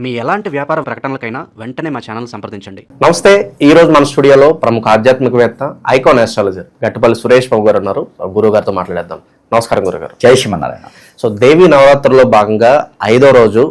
మీ ఎలాంటి వ్యాపార ప్రకటనలకైనా వెంటనే మా ఛానల్ సంప్రదించండి. నమస్తే. ఈ రోజు మన స్టూడియోలో ప్రముఖ ఆధ్యాత్మికవేత్త, ఐకాన్ ఆస్ట్రాలజర్ గట్టుపల్లి సురేష్ బాబు గారు ఉన్నారు. గురువు గారితో మాట్లాడేద్దాం. నమస్కారం గురుగారు. జై శ్రీమన్నారాయణ. సో దేవి నవరాత్రుల్లో భాగంగా 5వ రోజు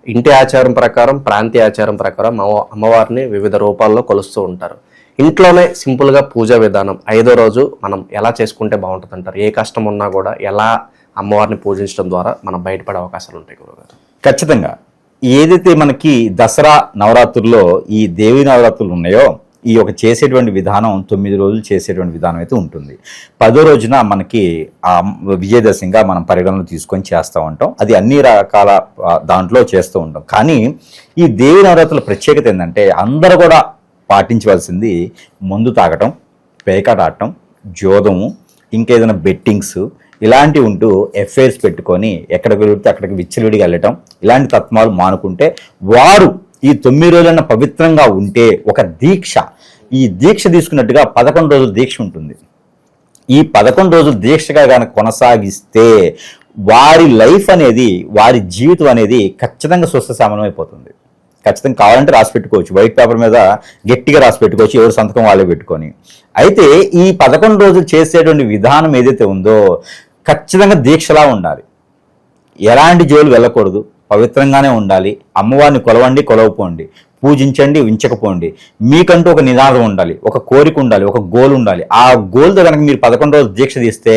ఇంటి ఆచారం ప్రకారం, ప్రాంతీయ ఆచారం ప్రకారం అమ్మవారిని వివిధ రూపాల్లో కొలుస్తూ ఉంటారు. ఇంట్లోనే సింపుల్గా పూజా విధానం 5వ రోజు మనం ఎలా చేసుకుంటే బాగుంటుంది అంటారు? ఏ కష్టం ఉన్నా కూడా ఎలా అమ్మవారిని పూజించడం ద్వారా మనం బయటపడే అవకాశాలు ఉంటాయి గురుగారు? ఖచ్చితంగా ఏదైతే మనకి దసరా నవరాత్రుల్లో ఈ దేవి నవరాత్రులు ఉన్నాయో, ఈ ఒక చేసేటువంటి విధానం 9 రోజులు చేసేటువంటి విధానం అయితే ఉంటుంది. 10వ రోజున మనకి విజయదశమిగా మనం పరిగణనలు తీసుకొని చేస్తూ ఉంటాం. అది అన్ని రకాల దాంట్లో చేస్తూ ఉంటాం. కానీ ఈ దేవి నవరాత్రుల ప్రత్యేకత ఏంటంటే అందరూ కూడా పాటించవలసింది మందు తాగటం, పేకాట ఆడటం, జోదము, ఇంకేదైనా బెట్టింగ్స్ ఇలాంటివి ఉంటూ ఎఫ్ఐఆర్స్ పెట్టుకొని ఎక్కడికి వెళితే అక్కడికి విచ్చలవిడిగా వెళ్ళటం, ఇలాంటి తత్వాలు మానుకుంటే వారు ఈ 9 రోజులన్న పవిత్రంగా ఉంటే ఒక దీక్ష, ఈ దీక్ష తీసుకున్నట్టుగా 11 రోజుల దీక్ష ఉంటుంది. ఈ 11 రోజుల దీక్షగా కనుక కొనసాగిస్తే వారి లైఫ్ అనేది, వారి జీవితం అనేది ఖచ్చితంగా స్వస్థసామనం అయిపోతుంది. ఖచ్చితంగా కావాలంటే రాసి పెట్టుకోవచ్చు, వైట్ పేపర్ మీద గట్టిగా రాసి పెట్టుకోవచ్చు, ఎవరు సంతకం వాళ్ళే పెట్టుకొని. అయితే ఈ 11 రోజులు చేసేటువంటి విధానం ఏదైతే ఉందో ఖచ్చితంగా దీక్షలా ఉండాలి. ఎలాంటి జోలు వెళ్ళకూడదు, పవిత్రంగానే ఉండాలి. అమ్మవారిని కొలవండి, కొలవపోండి, పూజించండి, ఉంచకపోండి. మీకంటూ ఒక నినాదం ఉండాలి, ఒక కోరిక ఉండాలి, ఒక గోల్ ఉండాలి. ఆ గోల్తో కనుక మీరు 11 రోజులు దీక్ష తీస్తే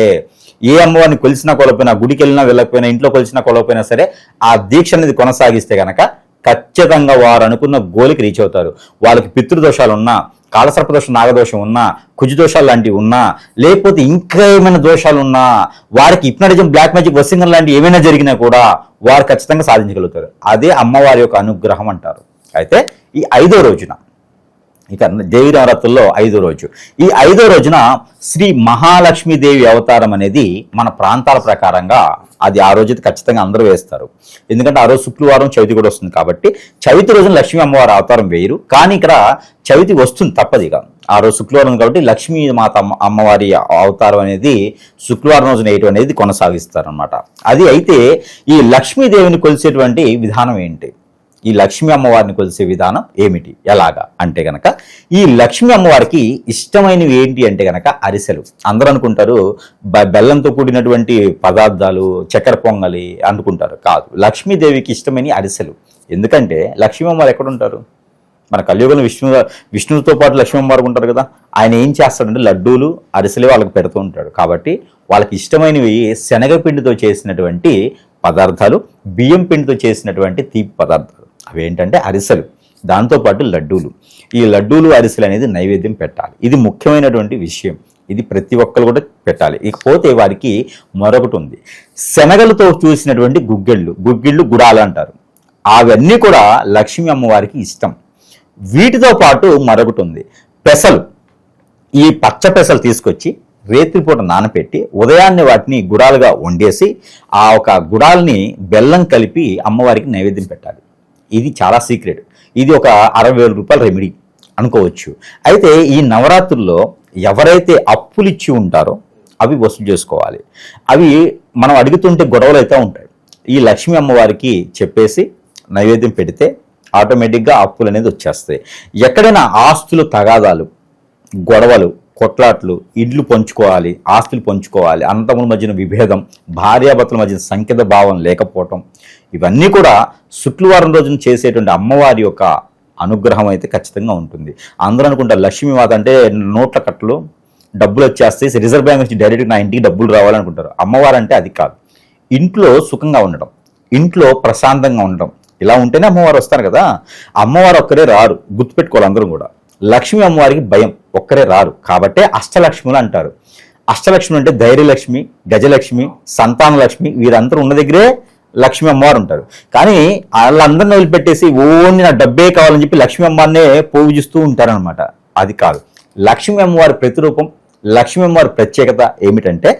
ఏ అమ్మవారిని కొలిసినా కొలకపోయినా, గుడికి వెళ్ళినా వెళ్ళకపోయినా, ఇంట్లో కొలిసినా కొలకపోయినా సరే ఆ దీక్ష అనేది కొనసాగిస్తే కనుక ఖచ్చితంగా వారు అనుకున్న గోలికి రీచ్ అవుతారు. వాళ్ళకి పితృదోషాలు ఉన్నా, కాలసర్పదోషం, నాగదోషం ఉన్నా, కుజదోషాలు లాంటివి ఉన్నా, లేకపోతే ఇంకా ఏమైనా దోషాలు ఉన్నా, వారికి హిప్నటిజం, బ్లాక్ మ్యాజిక్, వసింగం లాంటివి ఏమైనా జరిగినా కూడా వారు ఖచ్చితంగా సాధించగలుగుతారు. అదే అమ్మవారి యొక్క అనుగ్రహం అంటారు. అయితే ఈ 5వ రోజున, ఇక దేవి నవరాత్రుల్లో 5వ రోజు, ఈ 5వ రోజున శ్రీ మహాలక్ష్మీదేవి అవతారం అనేది మన ప్రాంతాల ప్రకారంగా అది ఆ రోజు ఖచ్చితంగా అందరూ వేస్తారు. ఎందుకంటే ఆ రోజు శుక్రవారం చవితి కూడా వస్తుంది కాబట్టి చవితి రోజున లక్ష్మీ అమ్మవారి అవతారం వేయరు. కానీ ఇక్కడ చవితి వస్తుంది తప్పదిగా, ఆ రోజు శుక్రవారం కాబట్టి లక్ష్మీ మాత అమ్మవారి అవతారం అనేది శుక్రవారం రోజున వేయటం అనేది కొనసాగిస్తారనమాట. అది అయితే ఈ లక్ష్మీదేవిని కొలిసేటువంటి విధానం ఏంటి, ఈ లక్ష్మీ అమ్మవారిని కొలిసే విధానం ఏమిటి, ఎలాగా అంటే గనక ఈ లక్ష్మీ అమ్మవారికి ఇష్టమైనవి ఏంటి అంటే గనక అరిసెలు. అందరూ అనుకుంటారు బెల్లంతో కూడినటువంటి పదార్థాలు, చక్కెర పొంగలి అనుకుంటారు. కాదు, లక్ష్మీదేవికి ఇష్టమైన అరిసెలు. ఎందుకంటే లక్ష్మీ అమ్మవారు ఎక్కడుంటారు, మన కలియుగంలో విష్ణువుతో పాటు లక్ష్మీ అమ్మవారు ఉంటారు కదా. ఆయన ఏం చేస్తాడంటే లడ్డూలు, అరిసెలు వాళ్ళకి పెడుతూ ఉంటాడు. కాబట్టి వాళ్ళకి ఇష్టమైనవి శనగపిండితో చేసినటువంటి పదార్థాలు, బియ్యం పిండితో చేసినటువంటి తీపి పదార్థాలు, అవి ఏంటంటే అరిసెలు, దాంతోపాటు లడ్డూలు. ఈ లడ్డూలు, అరిసెలు అనేది నైవేద్యం పెట్టాలి. ఇది ముఖ్యమైనటువంటి విషయం. ఇది ప్రతి ఒక్కరు కూడా పెట్టాలి. ఇకపోతే వారికి మరొకటి ఉంది, శనగలతో చూసినటువంటి గుగ్గిళ్ళు, గుడాలు అంటారు. అవన్నీ కూడా లక్ష్మీ అమ్మవారికి ఇష్టం. వీటితో పాటు మరొకటి ఉంది, పెసలు. ఈ పచ్చ పెసలు తీసుకొచ్చి రేత్రిపూట నానపెట్టి ఉదయాన్నే వాటిని గుడాలుగా వండేసి ఆ ఒక గుడాల్ని బెల్లం కలిపి అమ్మవారికి నైవేద్యం పెట్టాలి. ఇది చాలా సీక్రెట్. ఇది ఒక 60,000 రూపాయల రెమెడీ అనుకోవచ్చు. అయితే ఈ నవరాత్రుల్లో ఎవరైతే అప్పులు ఇచ్చి ఉంటారో అవి వసూలు చేసుకోవాలి. అవి మనం అడుగుతుంటే గొడవలు అయితే ఉంటాయి. ఈ లక్ష్మీ అమ్మవారికి చెప్పేసి నైవేద్యం పెడితే ఆటోమేటిక్గా అప్పులు అనేది వచ్చేస్తాయి. ఎక్కడైనా ఆస్తులు తగాదాలు, గొడవలు, కొట్లాట్లు, ఇడ్లు పంచుకోవాలి, ఆస్తులు పంచుకోవాలి, అన్నదమ్ముల మధ్యన విభేదం, భార్యాభర్తల మధ్యన సంకేత భావం లేకపోవటం, ఇవన్నీ కూడా శుక్రవారం రోజున చేసేటువంటి అమ్మవారి యొక్క అనుగ్రహం అయితే ఖచ్చితంగా ఉంటుంది. అందరూ అనుకుంటారు లక్ష్మీమాత అంటే నోట్ల కట్టలు, డబ్బులు వచ్చేస్తాయి, రిజర్వ్ బ్యాంక్ నుంచి డైరెక్ట్గా నా ఇంటికి డబ్బులు రావాలనుకుంటారు. అమ్మవారు అంటే అది కాదు. ఇంట్లో సుఖంగా ఉండడం, ఇంట్లో ప్రశాంతంగా ఉండడం, ఇలా ఉంటేనే అమ్మవారు వస్తారు కదా. అమ్మవారు ఒక్కరే రారు, గుర్తుపెట్టుకోవాలి అందరూ కూడా. లక్ష్మీ అమ్మవారికి భయం, ఒక్కరే రారు. కాబట్టే అష్టలక్ష్ములు అంటారు. అష్టలక్ష్మి అంటే ధైర్యలక్ష్మి, గజలక్ష్మి, సంతాన లక్ష్మి, వీరందరూ ఉన్న దగ్గరే లక్ష్మీ అమ్మవారు ఉంటారు. కానీ వాళ్ళందరిని వదిలిపెట్టేసి ఓన్లీ నా డబ్బే కావాలని చెప్పి లక్ష్మీ అమ్మవారినే పూజిస్తూ ఉంటారనమాట. అది కాదు. లక్ష్మీ అమ్మవారి ప్రతిరూపం, లక్ష్మీ అమ్మవారి ప్రత్యేకత ఏమిటంటే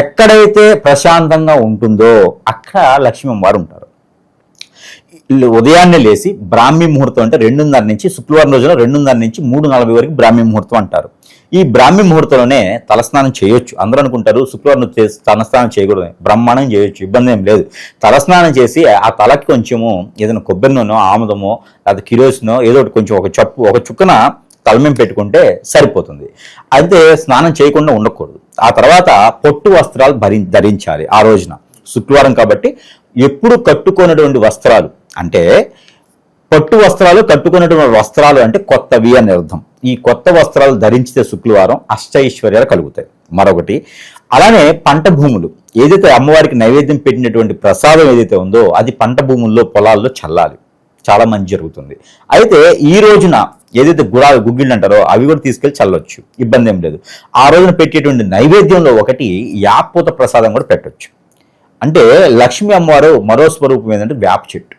ఎక్కడైతే ప్రశాంతంగా ఉంటుందో అక్కడ లక్ష్మీ అమ్మవారు ఉంటారు. ఉదయాన్నే లేచి బ్రాహ్మీ ముహూర్తం అంటే 2:30 నుంచి, శుక్రవారం రోజున 2:30 నుంచి 3:40 వరకు బ్రాహ్మీ ముహూర్తం అంటారు. ఈ బ్రాహ్మీ ముహూర్తంలోనే తలస్నానం చేయొచ్చు. అందరూ అనుకుంటారు శుక్రవారం తలస్నానం చేయకూడదు. బ్రహ్మాండం చేయొచ్చు, ఇబ్బంది ఏం లేదు. తలస్నానం చేసి ఆ తలకి కొంచెము ఏదైనా కొబ్బరి నూనె, ఆముదమో లేదా కిరోసినో ఏదో ఒకటి కొంచెం ఒక చుక్కన తలమేం పెట్టుకుంటే సరిపోతుంది. అయితే స్నానం చేయకుండా ఉండకూడదు. ఆ తర్వాత పొట్టు వస్త్రాలు ధరించాలి. ఆ రోజున శుక్రవారం కాబట్టి ఎప్పుడు కట్టుకున్నటువంటి వస్త్రాలు అంటే పట్టు వస్త్రాలు, కట్టుకున్నటువంటి వస్త్రాలు అంటే కొత్తవి అని అర్థం. ఈ కొత్త వస్త్రాలు ధరించితే శుక్రవారం అష్టైశ్వర్యాలు కలుగుతాయి. మరొకటి అలానే పంట భూములు ఏదైతే అమ్మవారికి నైవేద్యం పెట్టినటువంటి ప్రసాదం ఏదైతే ఉందో అది పంట భూముల్లో, పొలాల్లో చల్లాలి. చాలా మంచి జరుగుతుంది. అయితే ఈ రోజున ఏదైతే గుగ్గిళ్ళు అంటారో అవి కూడా తీసుకెళ్లి చల్లొచ్చు, ఇబ్బంది ఏం లేదు. ఆ రోజున పెట్టేటువంటి నైవేద్యంలో ఒకటి యాపూత ప్రసాదం కూడా పెట్టొచ్చు. అంటే లక్ష్మీ అమ్మవారు మరో స్వరూపం ఏంటంటే వేప చెట్టు.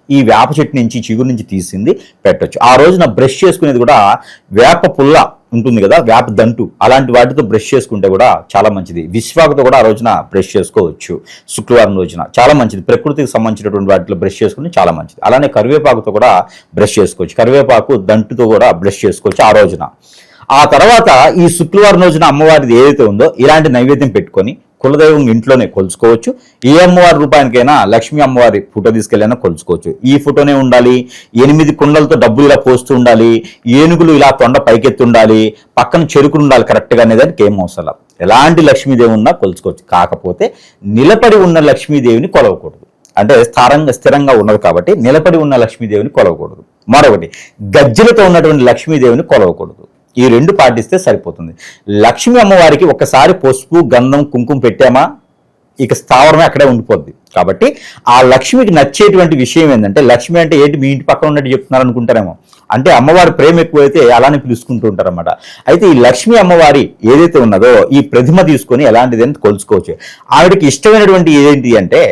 ఈ వేప చెట్టు నుంచి, చిగురు నుంచి తీసింది పెట్టొచ్చు. ఆ రోజున బ్రష్ చేసుకునేది కూడా వేప పుల్ల ఉంటుంది కదా, వేప దంటు, అలాంటి వాటితో బ్రష్ చేసుకుంటే కూడా చాలా మంచిది. విశ్వాకతో కూడా ఆ రోజున బ్రష్ చేసుకోవచ్చు. శుక్రవారం రోజున చాలా మంచిది. ప్రకృతికి సంబంధించినటువంటి వాటిలో బ్రష్ చేసుకుంటే చాలా మంచిది. అలానే కరివేపాకుతో కూడా బ్రష్ చేసుకోవచ్చు. కరివేపాకు దంటుతో కూడా బ్రష్ చేసుకోవచ్చు ఆ రోజున. ఆ తర్వాత ఈ శుక్రవారం రోజున అమ్మవారిది ఏదైతే ఉందో ఇలాంటి నైవేద్యం పెట్టుకొని కులదైవం ఇంట్లోనే కొలుచుకోవచ్చు. ఏ అమ్మవారి రూపానికైనా లక్ష్మీ అమ్మవారి ఫోటో తీసుకెళ్ళైనా కొలుచుకోవచ్చు. ఈ ఫోటోనే ఉండాలి, 8 కుండలతో డబ్బులు ఇలా పోస్తూ ఉండాలి, ఏనుగులు ఇలా తొండ పైకెత్తి ఉండాలి, పక్కన చెరుకులు ఉండాలి కరెక్ట్గా అనేదానికి ఏం అవసరం. ఎలాంటి లక్ష్మీదేవి ఉన్నా కొలుచుకోవచ్చు. కాకపోతే నిలబడి ఉన్న లక్ష్మీదేవిని కొలవకూడదు. అంటే స్థిరంగా ఉన్నది కాబట్టి నిలబడి ఉన్న లక్ష్మీదేవిని కొలవకూడదు. మరొకటి గజ్జలతో ఉన్నటువంటి లక్ష్మీదేవిని కొలవకూడదు. ఈ 2 పాటిస్తే సరిపోతుంది. లక్ష్మీ అమ్మవారికి ఒకసారి పసుపు, గంధం, కుంకుమ పెట్టామా ఇక స్థావరమే అక్కడే ఉండిపోద్ది. కాబట్టి ఆ లక్ష్మికి నచ్చేటువంటి విషయం ఏంటంటే, లక్ష్మి అంటే ఏంటి మీ ఇంటి పక్కన ఉన్నట్టు చెప్తున్నారు అనుకుంటారేమో, అంటే అమ్మవారి ప్రేమ ఎక్కువైతే అలానే పిలుచుకుంటూ ఉంటారన్నమాట. అయితే ఈ లక్ష్మీ అమ్మవారి ఏదైతే ఉన్నదో ఈ ప్రతిమ తీసుకొని ఎలాంటిదని కొలుచుకోవచ్చు. ఆవిడకి ఇష్టమైనటువంటి ఏంటి అంటే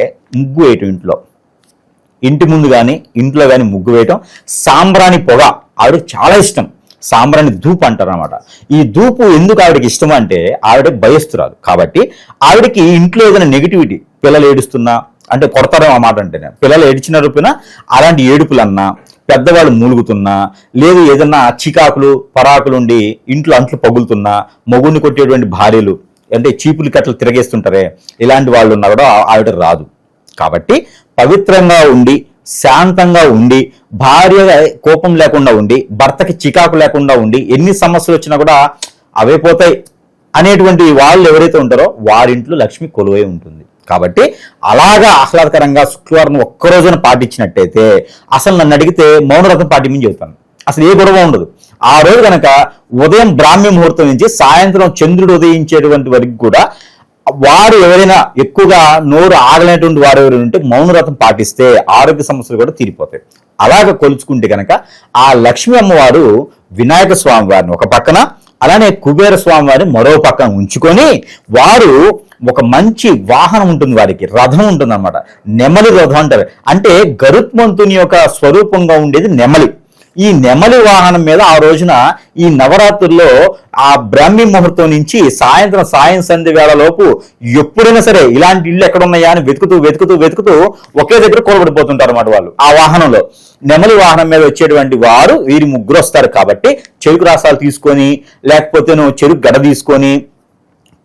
ముగ్గు వేయటం. ఇంటి ముందు కానీ ఇంట్లో కానీ ముగ్గు వేయటం. సాంబ్రాణి పొగ ఆవిడకి చాలా ఇష్టం. సాంబ్రాణి ధూప్ అంటారు అనమాట. ఈ ధూపు ఎందుకు ఆవిడకి ఇష్టం అంటే ఆవిడ భయస్తురాలు కాబట్టి ఆవిడకి ఇంట్లో ఏదైనా నెగిటివిటీ, పిల్లలు ఏడుస్తున్నా అంటే కొడతారేమో ఆ మాట అంటే, పిల్లలు ఏడ్చిన రూపున అలాంటి ఏడుపులన్నా, పెద్దవాళ్ళు మూలుగుతున్నా, లేదు ఏదన్నా చికాకులు పరాకులు ఉండి ఇంట్లో అంట్లు పగులుతున్నా, మొగుడిని కొట్టేటువంటి భార్యలు అంటే చీపులు కట్టలు తిరగేస్తుంటారే, ఇలాంటి వాళ్ళు ఉన్నా కూడా ఆవిడ రాదు. కాబట్టి పవిత్రంగా ఉండి, శాంతంగా ఉండి, భార్య కోపం లేకుండా ఉండి, భర్తకి చికాకు లేకుండా ఉండి, ఎన్ని సమస్యలు వచ్చినా కూడా అవే పోతాయి అనేటువంటి వాళ్ళు ఎవరైతే ఉంటారో వారింట్లో లక్ష్మి కొలువై ఉంటుంది. కాబట్టి అలాగా ఆహ్లాదకరంగా శుక్రవారం ఒక్కరోజున పాటించినట్టయితే, అసలు నన్ను అడిగితే మౌనవ్రతం పాటించమని చెబుతాను. అసలు ఏ గొడవ ఉండదు. ఆ రోజు కనుక ఉదయం బ్రాహ్మీ ముహూర్తం నుంచి సాయంత్రం చంద్రుడు ఉదయించేటువంటి వరకు కూడా వారు ఎవరైనా ఎక్కువగా నోరు ఆగలేటువంటి వారు ఎవరైనా ఉంటే మౌనవ్రతం పాటిస్తే ఆరోగ్య సమస్యలు కూడా తీరిపోతాయి. అలాగ కొలుచుకుంటే కనుక ఆ లక్ష్మీ అమ్మవారు వినాయక స్వామి వారిని ఒక పక్కన, అలానే కుబేర స్వామి వారిని మరో పక్కన ఉంచుకొని, వారు ఒక మంచి వాహనం ఉంటుంది, వారికి రథం ఉంటుంది అనమాట. నెమలి రథం అంటారు. అంటే గరుత్మంతుని యొక్క స్వరూపంగా ఉండేది నెమలి. ఈ నెమలి వాహనం మీద ఆ రోజున ఈ నవరాత్రుల్లో ఆ బ్రాహ్మీ ముహూర్తం నుంచి సాయం సంధ్య వేళ లోపు ఎప్పుడైనా సరే ఇలాంటి ఇళ్ళు ఎక్కడ ఉన్నాయా అని వెతుకుతూ ఒకే దగ్గర కూలబడిపోతుంటారు అన్నమాట వాళ్ళు. ఆ వాహనంలో నెమలి వాహనం మీద వచ్చేటువంటి వారు వీరి ముగ్గురు వస్తారు. కాబట్టి చెరుకు రాసాలు తీసుకొని, లేకపోతే చెరుకు గడ తీసుకొని,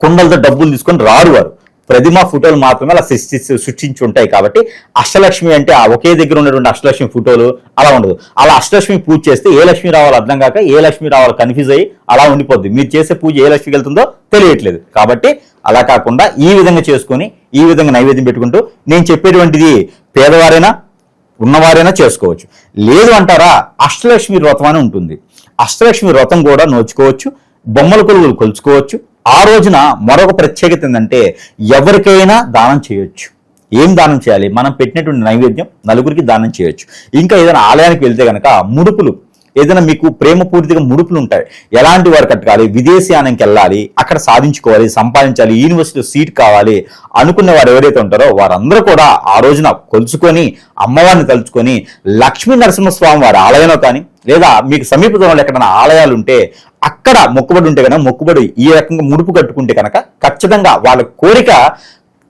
కుండలతో డబ్బులు తీసుకొని రారు వారు. ప్రతిమ ఫోటోలు మాత్రమే అలా సృష్టించి ఉంటాయి. కాబట్టి అష్టలక్ష్మి అంటే ఆ ఒకే దగ్గర ఉన్నటువంటి అష్టలక్ష్మి ఫోటోలు అలా ఉండదు. అలా అష్టలక్ష్మి పూజ చేస్తే ఏ లక్ష్మి రావాలో అర్థం కాక ఏ లక్ష్మి రావాలో కన్ఫ్యూజ్ అయ్యి అలా ఉండిపోద్ది. మీరు చేసే పూజ ఏ లక్ష్మికి వెళ్తుందో తెలియట్లేదు. కాబట్టి అలా కాకుండా ఈ విధంగా చేసుకొని, ఈ విధంగా నైవేద్యం పెట్టుకుంటూ, నేను చెప్పేటువంటిది పేదవారైనా ఉన్నవారైనా చేసుకోవచ్చు. లేదు అంటారా, అష్టలక్ష్మి వ్రతం అని ఉంటుంది. అష్టలక్ష్మి వ్రతం కూడా నోచుకోవచ్చు, బొమ్మల కొలువులు కొలుచుకోవచ్చు. ఆ రోజున మరొక ప్రత్యేకత ఏంటంటే ఎవరికైనా దానం చేయొచ్చు. ఏం దానం చేయాలి? మనం పెట్టినటువంటి నైవేద్యం నలుగురికి దానం చేయొచ్చు. ఇంకా ఏదైనా ఆలయానికి వెళ్తే కనుక ముడుపులు, ఏదైనా మీకు ప్రేమపూర్తిగా ముడుపులు ఉంటాయి, ఎలాంటి వారు కట్టుకోవాలి, విదేశీయానానికి వెళ్ళాలి, అక్కడ సాధించుకోవాలి, సంపాదించాలి, యూనివర్సిటీలో సీట్ కావాలి అనుకునే వారు ఎవరైతే ఉంటారో వారందరూ కూడా ఆ రోజున కొలుచుకొని అమ్మవారిని తలుచుకొని లక్ష్మీ నరసింహస్వామి వారి ఆలయంలో కానీ, లేదా మీకు సమీప దూరంలో ఎక్కడైనా ఆలయాలు ఉంటే అక్కడ మొక్కుబడి ఉంటే కనుక మొక్కుబడి ఈ రకంగా ముడుపు కట్టుకుంటే కనుక ఖచ్చితంగా వాళ్ళ కోరిక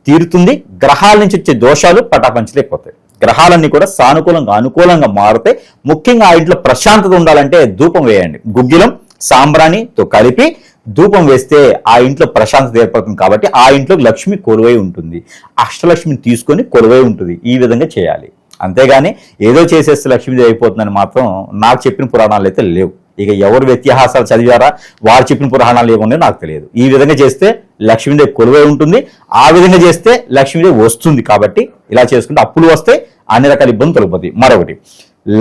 తీరుతుంది. గ్రహాల నుంచి వచ్చే దోషాలు పటాపంచలేకపోతాయి. గ్రహాలన్నీ కూడా సానుకూలంగా అనుకూలంగా మారుతాయి. ముఖ్యంగా ఆ ఇంట్లో ప్రశాంతత ఉండాలంటే ధూపం వేయండి. గుగ్గిలం సాంబ్రాణితో కలిపి ధూపం వేస్తే ఆ ఇంట్లో ప్రశాంతత ఏర్పడుతుంది. కాబట్టి ఆ ఇంట్లో లక్ష్మి కొలువై ఉంటుంది. అష్టలక్ష్మిని తీసుకొని కొలువై ఉంటుంది. ఈ విధంగా చేయాలి. అంతేగాని ఏదో చేసేస్తే లక్ష్మీదేవి అయిపోతుందని మాత్రం నాకు చెప్పిన పురాణాలు అయితే లేవు. ఇక ఎవరు వ్యత్యాసాలు చదివారా, వారు చెప్పిన పురాణాలు ఏముందో నాకు తెలియదు. ఈ విధంగా చేస్తే లక్ష్మీదేవి కొలువై ఉంటుంది. ఆ విధంగా చేస్తే లక్ష్మీదేవి వస్తుంది. కాబట్టి ఇలా చేసుకుంటే అప్పులు వస్తే అన్ని రకాల ఇబ్బందులు తొలగిపోతాయి. మరొకటి,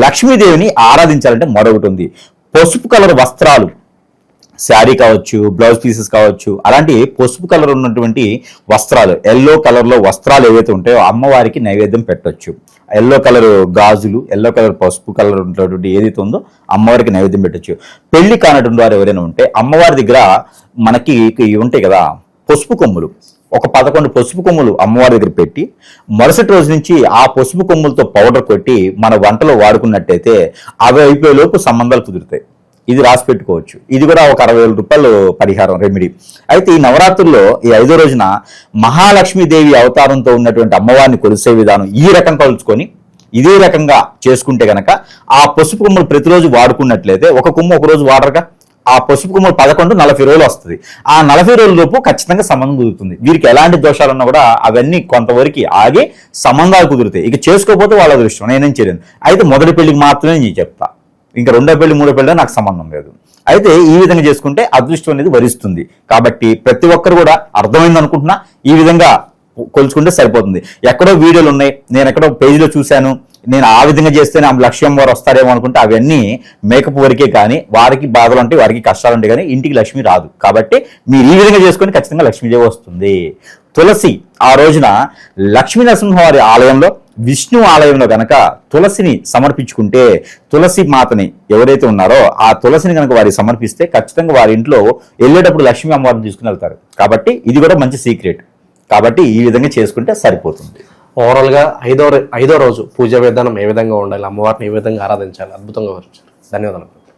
లక్ష్మీదేవిని ఆరాధించాలంటే మరొకటి ఉంది. పసుపు కలర్ వస్త్రాలు, శారీ కావచ్చు, బ్లౌజ్ పీసెస్ కావచ్చు, అలాంటి పసుపు కలర్ ఉన్నటువంటి వస్త్రాలు, ఎల్లో కలర్లో వస్త్రాలు ఏవైతే ఉంటాయో అమ్మవారికి నైవేద్యం పెట్టొచ్చు. ఎల్లో కలర్ గాజులు, ఎల్లో కలర్ పసుపు కలర్ ఉన్నటువంటి ఏదైతే ఉందో అమ్మవారికి నైవేద్యం పెట్టొచ్చు. పెళ్లి కానటువంటి వారు ఎవరైనా ఉంటే అమ్మవారి దగ్గర మనకి ఇవి ఉంటాయి కదా పసుపు కొమ్ములు, ఒక 11 పసుపు కొమ్ములు అమ్మవారి దగ్గర పెట్టి మరుసటి రోజు నుంచి ఆ పసుపు కొమ్ములతో పౌడర్ కొట్టి మన వంటలో వాడుకున్నట్టయితే అవి అయిపోయేలోపు సంబంధాలు కుదురుతాయి. ఇది రాసి పెట్టుకోవచ్చు. ఇది కూడా ఒక 60,000 రూపాయలు పరిహారం, రెమెడీ. అయితే ఈ నవరాత్రుల్లో ఈ 5వ రోజున మహాలక్ష్మీదేవి అవతారంతో ఉన్నటువంటి అమ్మవారిని కొలిసే విధానం ఈ రకం కొలుచుకొని ఇదే రకంగా చేసుకుంటే గనక ఆ పసుపు కొమ్ములు ప్రతిరోజు వాడుకున్నట్లయితే, ఒక కొమ్ము ఒక రోజు వాడరుగా, ఆ పసుపు కొమ్ములు 11 40 రోజులు వస్తుంది. ఆ 40 రోజుల లోపు ఖచ్చితంగా సంబంధం కుదురుతుంది. వీరికి ఎలాంటి దోషాలున్నా కూడా అవన్నీ కొంతవరకు ఆగి సంబంధాలు కుదురుతాయి. ఇక చేసుకోకపోతే వాళ్ళ దృష్టం, నేనేం చేయలేను. అయితే మొదటి పెళ్లికి మాత్రమే నేను చెప్తా, ఇంకా 2వ పెళ్లి 3వ పెళ్లి నాకు సంబంధం లేదు. అయితే ఈ విధంగా చేసుకుంటే అదృష్టం అనేది వరిస్తుంది. కాబట్టి ప్రతి ఒక్కరు కూడా అర్థమైంది అనుకుంటున్నా, ఈ విధంగా కొలుచుకుంటే సరిపోతుంది. ఎక్కడో వీడియోలు ఉన్నాయి, నేను ఎక్కడో పేజీలో చూశాను, నేను ఆ విధంగా చేస్తేనే ఆ లక్ష్యం వారు వస్తారేమో అనుకుంటే అవన్నీ మేకప్ వరకే. కానీ వారికి బాధలు అంటే, వారికి కష్టాలు ఉంటాయి, కానీ ఇంటికి లక్ష్మి రాదు. కాబట్టి మీరు ఈ విధంగా చేసుకొని ఖచ్చితంగా లక్ష్మీదేవి వస్తుంది. తులసి, ఆ రోజున లక్ష్మీ నరసింహవారి ఆలయంలో, విష్ణు ఆలయంలో గనక తులసిని సమర్పించుకుంటే, తులసి మాతని ఎవరైతే ఉన్నారో ఆ తులసిని కనుక వారికి సమర్పిస్తే ఖచ్చితంగా వారి ఇంట్లో వెళ్ళేటప్పుడు లక్ష్మీ అమ్మవారిని తీసుకుని వెళ్తారు. కాబట్టి ఇది కూడా మంచి సీక్రెట్. కాబట్టి ఈ విధంగా చేసుకుంటే సరిపోతుంది. ఓవరాల్గా 5వ రోజు పూజ విధానం ఏ విధంగా ఉండాలి, అమ్మవారిని ఏ విధంగా ఆరాధించాలి, అద్భుతంగా వివరించారు. ధన్యవాదాలు.